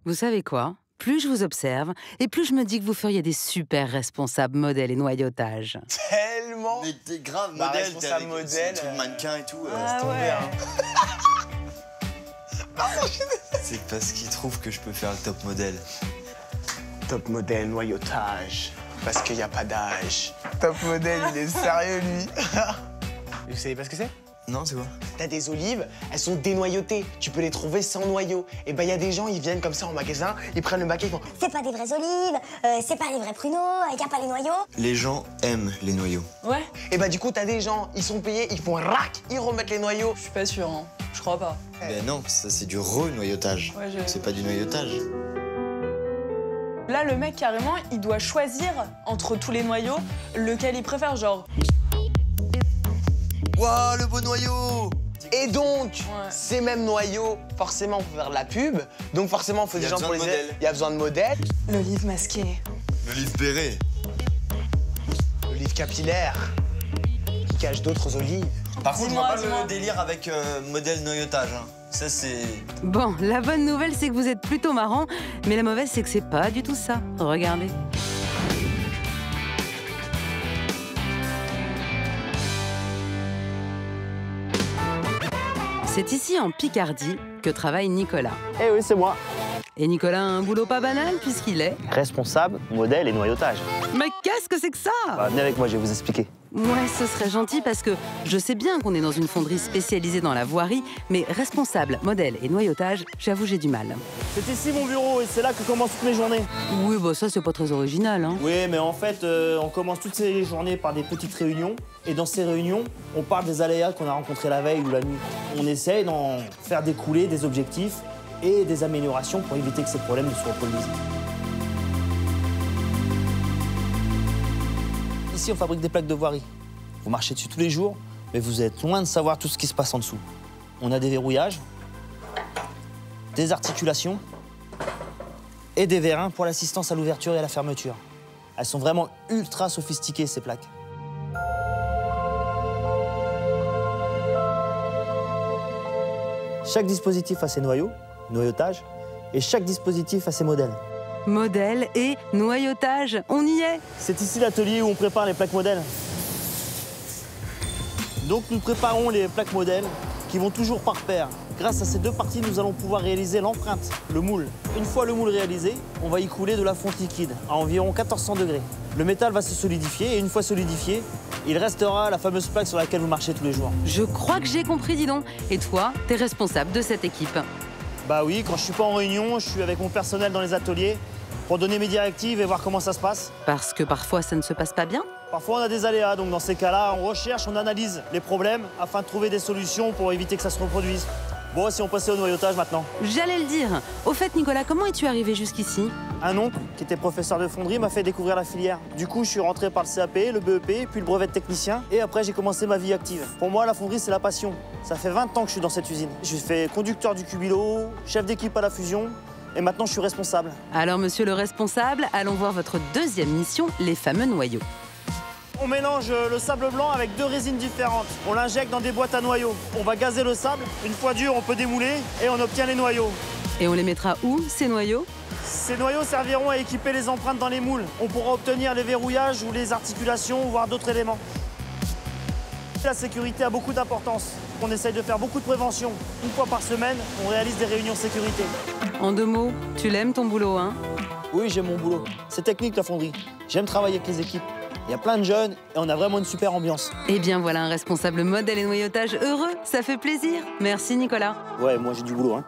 Vous savez quoi? Plus je vous observe, et plus je me dis que vous feriez des super responsables modèles et noyautage. Tellement. Mais t'es grave Bah, modèle, responsable modèle, truc mannequin et tout. Ah ouais. C'est parce qu'ils trouvent que je peux faire le top modèle. Top modèle, noyautage. Parce qu'il n'y a pas d'âge. Top modèle, il est sérieux, lui. Vous savez pas ce que c'est? Non, c'est quoi? T'as des olives, elles sont dénoyautées. Tu peux les trouver sans noyau. Et ben, il y a des gens, ils viennent comme ça en magasin, ils prennent le baquet, ils font... C'est pas des vraies olives, c'est pas des vrais pruneaux, y a pas les noyaux. Les gens aiment les noyaux. Ouais, Et ben, du coup, t'as des gens, ils sont payés, ils font rac, ils remettent les noyaux. je suis pas sûre, hein. Je crois pas. Ben non, ça c'est du renoyautage. Ouais, C'est pas du noyautage. Là, le mec, carrément, il doit choisir entre tous les noyaux lequel il préfère, genre. Waouh, le beau noyau! Et donc, Ouais. ces mêmes noyaux, forcément, faut faire de la pub. Donc, forcément, il faut Il y des a gens pour besoin les de aider. modèles. Il y a besoin de modèles. L'olive masquée. L'olive béret. L'olive capillaire, qui cache d'autres olives. Par contre, je Dis-moi, vois pas dis-moi. le délire avec modèle noyautage. Hein. Ça, c'est... Bon, la bonne nouvelle, c'est que vous êtes plutôt marrant, mais la mauvaise, c'est que c'est pas du tout ça. Regardez. C'est ici, en Picardie, que travaille Nicolas. Eh oui, c'est moi. Et Nicolas a un boulot pas banal, puisqu'il est... Responsable, modèle et noyautage. Mais qu'est-ce que c'est que ça? Bah, venez avec moi, je vais vous expliquer. Ouais, ce serait gentil parce que je sais bien qu'on est dans une fonderie spécialisée dans la voirie, mais responsable, modèle et noyautage, j'avoue, j'ai du mal. C'est ici mon bureau et c'est là que commencent toutes mes journées. Oui, bah ça, c'est pas très original, hein. Oui, mais en fait, on commence toutes ces journées par des petites réunions. Et dans ces réunions, on parle des aléas qu'on a rencontrés la veille ou la nuit. On essaye d'en faire découler des objectifs et des améliorations pour éviter que ces problèmes ne soient reproduisent. Ici, on fabrique des plaques de voirie. Vous marchez dessus tous les jours, mais vous êtes loin de savoir tout ce qui se passe en dessous. On a des verrouillages, des articulations et des vérins pour l'assistance à l'ouverture et à la fermeture. Elles sont vraiment ultra sophistiquées, ces plaques. Chaque dispositif a ses noyaux, noyautage, et chaque dispositif a ses modèles. Modèle et noyautage, on y est. C'est ici l'atelier où on prépare les plaques modèles. Donc nous préparons les plaques modèles qui vont toujours par paire. Grâce à ces deux parties, nous allons pouvoir réaliser l'empreinte, le moule. Une fois le moule réalisé, on va y couler de la fonte liquide à environ 1400 degrés. Le métal va se solidifier et une fois solidifié, il restera la fameuse plaque sur laquelle vous marchez tous les jours. Je crois que j'ai compris, dis donc. Et toi, t'es responsable de cette équipe. Bah oui, quand je suis pas en réunion, je suis avec mon personnel dans les ateliers pour donner mes directives et voir comment ça se passe. Parce que parfois, ça ne se passe pas bien. Parfois, on a des aléas, donc dans ces cas-là, on recherche, on analyse les problèmes afin de trouver des solutions pour éviter que ça se reproduise. Bon, si on passait au noyautage maintenant. J'allais le dire. Au fait, Nicolas, comment es-tu arrivé jusqu'ici? Un oncle, qui était professeur de fonderie, m'a fait découvrir la filière. Du coup, je suis rentré par le CAP, le BEP, puis le brevet de technicien, et après, j'ai commencé ma vie active. Pour moi, la fonderie, c'est la passion. Ça fait 20 ans que je suis dans cette usine. Je fais conducteur du cubilo, chef d'équipe à la fusion, et maintenant, je suis responsable. Alors, monsieur le responsable, allons voir votre deuxième mission, les fameux noyaux. On mélange le sable blanc avec deux résines différentes. On l'injecte dans des boîtes à noyaux. On va gazer le sable. Une fois dur, on peut démouler et on obtient les noyaux. Et on les mettra où, ces noyaux? Ces noyaux serviront à équiper les empreintes dans les moules. On pourra obtenir les verrouillages ou les articulations, voire d'autres éléments. La sécurité a beaucoup d'importance. On essaye de faire beaucoup de prévention. Une fois par semaine, on réalise des réunions sécurité. En 2 mots, tu l'aimes ton boulot, hein? Oui, j'aime mon boulot. C'est technique, la fonderie. J'aime travailler avec les équipes. Il y a plein de jeunes et on a vraiment une super ambiance. Eh bien, voilà un responsable modèle et noyautage heureux. Ça fait plaisir. Merci, Nicolas. Ouais, moi j'ai du boulot, hein.